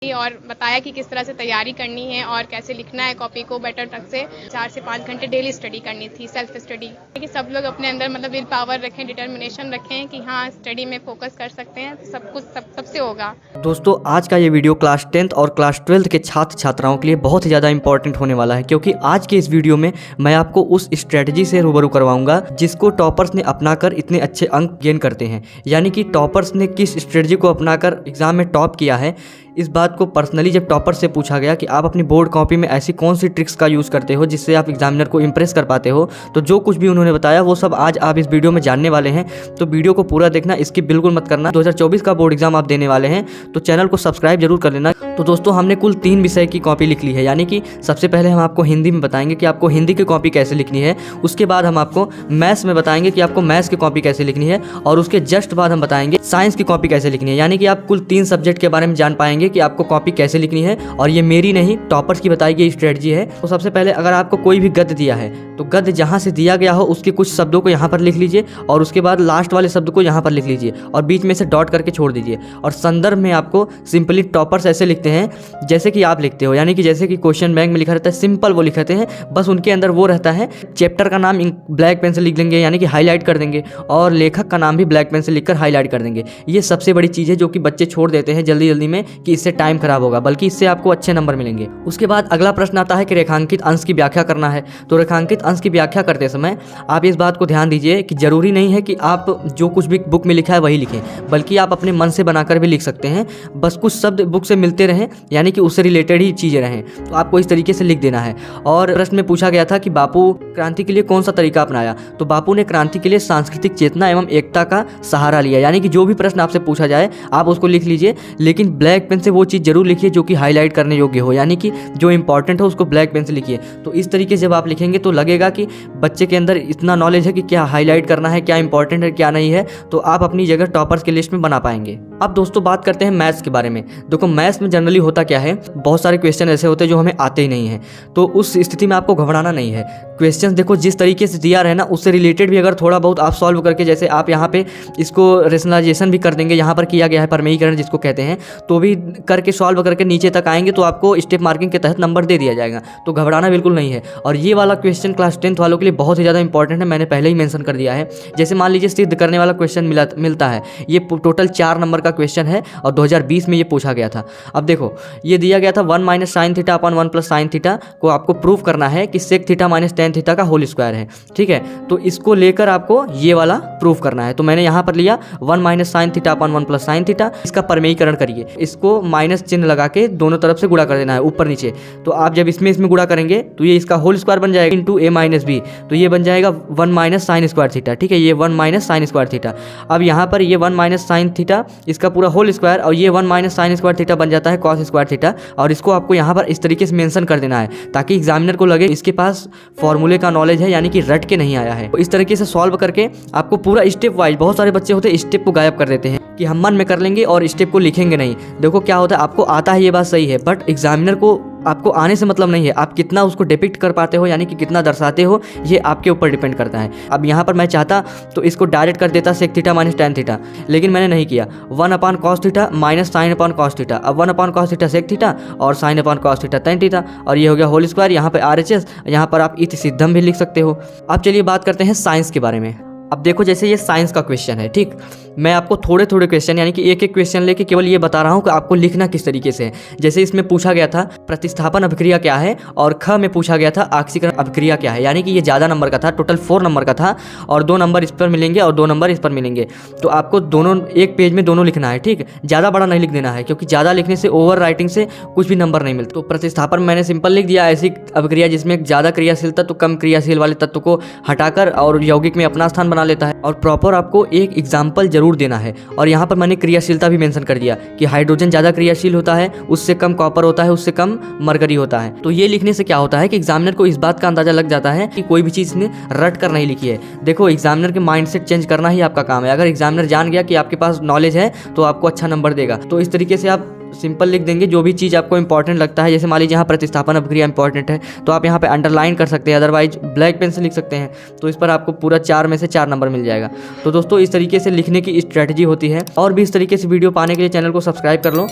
और बताया कि किस तरह से तैयारी करनी है और कैसे लिखना है कॉपी को बेटर ढंग से। 4 से 5 घंटे डेली स्टडी करनी थी, सेल्फ स्टडी, कि सब लोग अपने अंदर मतलब विल पावर रखें, डिटर्मिनेशन रखें कि हाँ स्टडी में फोकस कर सकते हैं, सब कुछ सबसे होगा। दोस्तों आज का ये वीडियो क्लास 10th और क्लास 12th के छात्र छात्राओं के लिए बहुत ही ज़्यादा इंपॉर्टेंट होने वाला है, क्योंकि आज के इस वीडियो में मैं आपको उस स्ट्रेटजी से रूबरू करवाऊंगा जिसको टॉपर्स ने अपनाकर इतने अच्छे अंक गेन करते हैं। यानी कि टॉपर्स ने किस स्ट्रेटजी को अपनाकर एग्जाम में टॉप किया है। इस बात को पर्सनली जब टॉपर से पूछा गया कि आप अपनी बोर्ड कॉपी में ऐसी कौन सी ट्रिक्स का यूज़ करते हो जिससे आप एग्जामिनर को इंप्रेस कर पाते हो, तो जो कुछ भी उन्होंने बताया वो सब आज आप इस वीडियो में जानने वाले हैं। तो वीडियो को पूरा देखना, इसकी बिल्कुल मत करना। 2024 का बोर्ड एग्जाम आप देने वाले हैं तो चैनल को सब्सक्राइब जरूर कर लेना। तो दोस्तों हमने कुल 3 विषय की कॉपी लिख ली है। यानी कि सबसे पहले हम आपको हिंदी में बताएंगे कि आपको हिंदी की कॉपी कैसे लिखनी है, उसके बाद हम आपको मैथ्स में बताएंगे कि आपको मैथ्स की कॉपी कैसे लिखनी है, और उसके जस्ट बाद हम बताएंगे साइंस की कॉपी कैसे लिखनी है। यानी कि आप कुल 3 सब्जेक्ट के बारे में जान पाएंगे कि आपको कॉपी कैसे लिखनी है, और ये मेरी नहीं टॉपर्स की बताई गई स्ट्रेटजी है। तो सबसे पहले अगर आपको कोई भी गद्य दिया है तो गद्य जहाँ से दिया गया हो उसके कुछ शब्दों को यहाँ पर लिख लीजिए, और उसके बाद लास्ट वाले शब्द को यहाँ पर लिख लीजिए और बीच में से डॉट करके छोड़ दीजिए। और संदर्भ में आपको सिंपली टॉपर्स ऐसे लिखते हैं जैसे कि आप लिखते हो, यानी कि जैसे कि क्वेश्चन बैंक में लिखा रहता है सिंपल वो लिखते हैं, बस उनके अंदर वो रहता है। चैप्टर का नाम ब्लैक पेन से लिख लेंगे यानी कि हाईलाइट कर देंगे, और लेखक का नाम भी ब्लैक पेन से लिखकर हाईलाइट कर देंगे। ये सबसे बड़ी चीज़ है जो कि बच्चे छोड़ देते हैं जल्दी जल्दी में कि इससे टाइम खराब होगा, बल्कि इससे आपको अच्छे नंबर मिलेंगे। उसके बाद अगला प्रश्न आता है कि रेखांकित अंश की व्याख्या करना है। तो रेखांकित अंश की व्याख्या करते समय आप इस बात को ध्यान दीजिए कि जरूरी नहीं है कि आप जो कुछ भी बुक में लिखा है वही लिखें, बल्कि आप अपने मन से बनाकर भी लिख सकते हैं। बस कुछ शब्द बुक से मिलते रहें, यानी कि उससे रिलेटेड ही चीज़ें रहें, तो आपको इस तरीके से लिख देना है। और प्रश्न में पूछा गया था कि बापू क्रांति के लिए कौन सा तरीका अपनाया, तो बापू ने क्रांति के लिए सांस्कृतिक चेतना एवं एकता का सहारा लिया। यानी कि जो भी प्रश्न आपसे पूछा जाए आप उसको लिख लीजिए, लेकिन ब्लैक पेन से वो चीज़ जरूर लिखिए जो कि हाईलाइट करने योग्य हो, यानी कि जो इंपॉर्टेंट हो उसको ब्लैक पेन से लिखिए। तो इस तरीके से जब आप लिखेंगे तो लगेगा कि बच्चे के अंदर इतना नॉलेज है कि क्या हाईलाइट करना है, क्या इंपॉर्टेंट है, क्या नहीं है, तो आप अपनी जगह टॉपर्स की लिस्ट में बना पाएंगे। अब दोस्तों बात करते हैं मैथ्स के बारे में। देखो मैथ्स में जनरली होता क्या है, बहुत सारे क्वेश्चन ऐसे होते हैं जो हमें आते ही नहीं हैं, तो उस स्थिति में आपको घबराना नहीं है। क्वेश्चन देखो जिस तरीके से दिया रहे ना उससे रिलेटेड भी अगर थोड़ा बहुत आप सॉल्व करके, जैसे आप यहाँ पे इसको रेशनलाइजेशन भी कर देंगे, यहाँ पर किया गया है प्रमेयीकरण जिसको कहते हैं, तो भी करके सॉल्व करके नीचे तक आएंगे तो आपको स्टेप मार्किंग के तहत नंबर दे दिया जाएगा। तो घबराना बिल्कुल नहीं है। और ये वाला क्वेश्चन क्लास 10th वालों के लिए बहुत ही ज़्यादा इंपॉर्टेंट है, मैंने पहले ही मेंशन कर दिया है। जैसे मान लीजिए सिद्ध करने वाला क्वेश्चन मिलता है, ये टोटल 4 नंबर का क्वेश्चन है और 2020 में ये पूछा गया था। अब देखो ये दिया गया था 1 minus sine theta upon 1 plus sine theta को आपको प्रूव करना है कि sec theta minus tan theta का होल स्क्वायर है। ठीक है, तो इसको लेकर आपको ये वाला प्रूफ करना है। तो मैंने यहाँ पर लिया 1 minus sine theta upon 1 plus sine theta, इसका परमेयीकरण करिए, इसको माइनस चिन्ह लगा के दोनों तरफ से गुणा कर देना है ऊपर नीचे। तो आप जब इसमें गुणा करेंगे तो ये इसका होल स्क्वायर बन जाएगा इंटू ए माइनस बी, तो ये बन जाएगा 1 माइनस साइन स्क्वायर थीटा। ठीक है, ये 1 माइनस साइन स्क्वायर थीटा। अब यहाँ पर ये 1 माइनस साइन थीटा इसका पूरा होल स्क्वायर, और ये 1 माइनस साइन स्क्वायर थीटा बन जाता है कॉस स्क्वायर थीटा, और इसको आपको यहाँ पर इस तरीके से मेंशन कर देना है ताकि एग्जामिनर को लगे इसके पास फॉर्मूले का नॉलेज है, यानी कि रट के नहीं आया है। तो इस तरीके से सॉल्व करके आपको पूरा स्टेप वाइज, बहुत सारे बच्चे होते हैं स्टेप को गायब कर देते हैं कि हम मन में कर लेंगे और स्टेप को लिखेंगे नहीं। देखो क्या होता है, आपको आता है ये बात सही है, बट एग्जामिनर को आपको आने से मतलब नहीं है, आप कितना उसको डिपिक्ट कर पाते हो, यानी कि कितना दर्शाते हो, ये आपके ऊपर डिपेंड करता है। अब यहाँ पर मैं चाहता तो इसको डायरेक्ट कर देता sec theta minus tan theta, लेकिन मैंने नहीं किया। 1 upon cos theta minus sine upon cos theta, अब 1 upon cos theta sec theta और sine upon cos theta tan theta, और ये हो गया होल स्क्वायर। यहाँ पर RHS, यहाँ पर आप इति सिद्धम भी लिख सकते हो। अब चलिए बात करते हैं साइंस के बारे में। अब देखो जैसे ये साइंस का क्वेश्चन है, ठीक, मैं आपको थोड़े थोड़े क्वेश्चन यानी कि एक एक क्वेश्चन लेके केवल ये बता रहा हूँ कि आपको लिखना किस तरीके से है। जैसे इसमें पूछा गया था प्रतिस्थापन अभिक्रिया क्या है, और ख में पूछा गया था आक्सीकरण अभिक्रिया क्या है। यानी कि ये ज़्यादा नंबर का था, टोटल 4 नंबर का था, और 2 नंबर इस पर मिलेंगे और 2 नंबर इस पर मिलेंगे। तो आपको दोनों एक पेज में दोनों लिखना है, ठीक, ज़्यादा बड़ा नहीं लिख देना है, क्योंकि ज़्यादा लिखने से ओवर राइटिंग से कुछ भी नंबर नहीं मिलता। तो प्रतिस्थापन मैंने सिंपल लिख दिया, ऐसी अभिक्रिया जिसमें ज़्यादा क्रियाशील तत्व कम क्रियाशील वाले तत्व को हटाकर और यौगिक में अपना स्थान बना लेता है। और प्रॉपर आपको एक एग्जाम्पल जरूर देना है, और यहाँ पर मैंने क्रियाशीलता भी मेंशन कर दिया कि हाइड्रोजन ज़्यादा क्रियाशील होता है, उससे कम कॉपर होता है, उससे कम मरकरी होता है। तो ये लिखने से क्या होता है कि एग्जामिनर को इस बात का अंदाजा लग जाता है कि कोई भी चीज़ ने रट कर नहीं लिखी है। देखो एग्जामिनर के माइंडसेट चेंज करना ही आपका काम है। अगर एग्जामिनर जान गया कि आपके पास नॉलेज है तो आपको अच्छा नंबर देगा। तो इस तरीके से आप सिंपल लिख देंगे जो भी चीज़ आपको इंपॉर्टेंट लगता है। जैसे मान लीजिए यहाँ प्रतिस्थापन अभिक्रिया इंपॉर्टेंट है तो आप यहाँ पे अंडरलाइन कर सकते हैं, अदरवाइज ब्लैक पेन से लिख सकते हैं। तो इस पर आपको पूरा 4 में से 4 नंबर मिल जाएगा। तो दोस्तों इस तरीके से लिखने की स्ट्रैटेजी होती है। और भी इस तरीके से वीडियो पाने के लिए चैनल को सब्सक्राइब कर लो